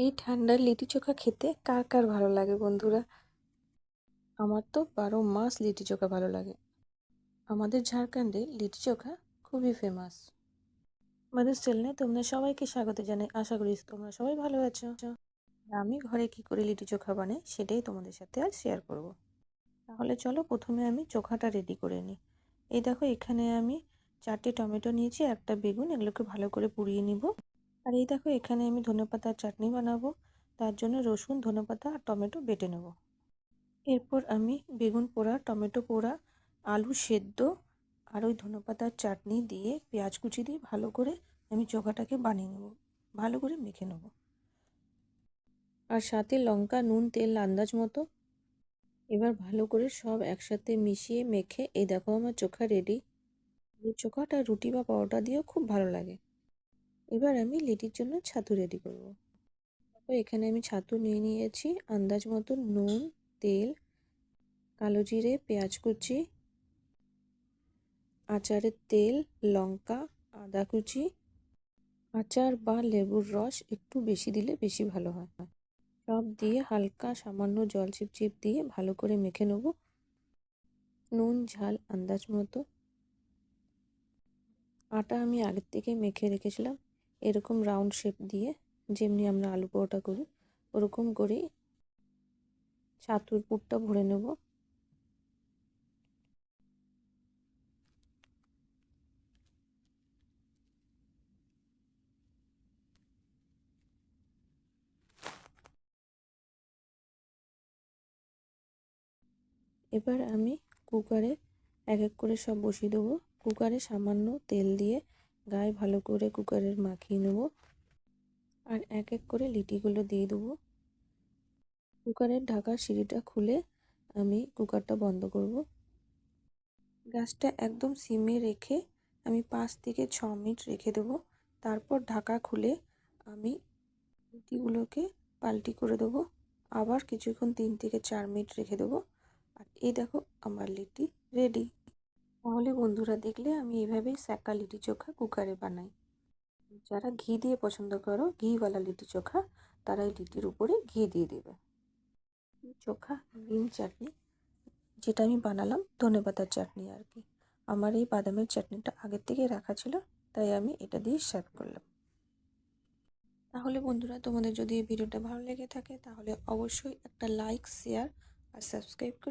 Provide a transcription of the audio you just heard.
এই ঠান্ডার লিটি চোখা খেতে কার কার ভালো লাগে বন্ধুরা? আমার তো 12 মাস লিটি চোখা ভালো লাগে। আমাদের ঝাড়খণ্ডে লিটি চোখা খুবই ফেমাস। আমাদের চ্যানেলে তোমরা সবাইকে স্বাগত জানাই। আশা করি তোমরা সবাই ভালো আছো। আমি ঘরে কি করে লিটি চোখা বানাই সেটাই তোমাদের সাথে আজ শেয়ার করব। তাহলে চলো প্রথমে আমি চোখাটা রেডি করে নিই। এই দেখো এখানে আমি 4টে টমেটো নিয়েছি, একটা বেগুন, এগুলোকে ভালো করে পুড়িয়ে নিব। আর এই দেখো এখানে আমি ধনেপাতার চাটনি বানাবো, তার জন্য রসুন, ধনেপাতা আর টমেটো বেটে নেব। এরপর আমি বেগুন পোড়া, টমেটো পোড়া, আলু সেদ্ধ আর ওই ধনেপাতার চাটনি দিয়ে পেঁয়াজ কুচি দিয়ে ভালো করে আমি চোখাটাকে বানিয়ে নেব, ভালো করে মেখে নেব। আর সাথে লঙ্কা, নুন, তেল আন্দাজ মতো। এবার ভালো করে সব একসাথে মিশিয়ে মেখে এই দেখো আমার চোখা রেডি। এই চোখাটা রুটি বা পরোটা দিয়েও খুব ভালো লাগে। এবার আমি লিটির জন্য ছাতু রেডি করব। তো এখানে আমি ছাতু নিয়ে নিয়েছি, আন্দাজ মতো নুন, তেল, কালো জিরে, পেঁয়াজ কুচি, আচারের তেল, লঙ্কা, আদা কুচি, আচার বা লেবুর রস একটু বেশি দিলে বেশি ভালো হয়। সব দিয়ে হালকা সামান্য জল চিপচিপ দিয়ে ভালো করে মেখে নেব। নুন ঝাল আন্দাজ মতো। আটা আমি আগের থেকে মেখে রেখেছিলাম, এরকম রাউন্ড শেপ দিয়ে, যেমনি আমরা আলু পরোটা করি ওরকম করেই ছাতুর পুরটা ভরে নেব। এবার আমি কুকারে এক এক করে সব বসিয়ে দেবো। কুকারে সামান্য তেল দিয়ে গায়ে ভালো করে কুকারের মাখিয়ে নেব। আর এক এক করে লিটিগুলো দিয়ে দেবো। কুকারের ঢাকার সিঁড়িটা খুলে আমি কুকারটা বন্ধ করব। গ্যাসটা একদম সিমে রেখে আমি 5 থেকে 6 মিনিট রেখে দেবো। তারপর ঢাকা খুলে আমি লিটিগুলোকে পাল্টি করে দেবো। আবার কিছুক্ষণ 3 থেকে 4 মিনিট রেখে দেবো। আর এই দেখো আমার লিটি রেডি। তাহলে বন্ধুরা দেখলে আমি এইভাবেই স্যাকা লিটি চোখা কুকারে বানাই। যারা ঘি দিয়ে পছন্দ করো, ঘিওয়ালা লিটি চোখা, তারা এই লিটির উপরে ঘি দিয়ে দেবে। চোখা গ্রিন চাটনি, যেটা আমি বানালাম ধনেপাতার চাটনি আর কি। আমার এই বাদামের চাটনিটা আগের থেকে রাখা ছিল, তাই আমি এটা দিয়ে সার্ভ করলাম। তাহলে বন্ধুরা তোমাদের যদি এই ভিডিওটা ভালো লেগে থাকে তাহলে অবশ্যই একটা লাইক, শেয়ার আর সাবস্ক্রাইব করে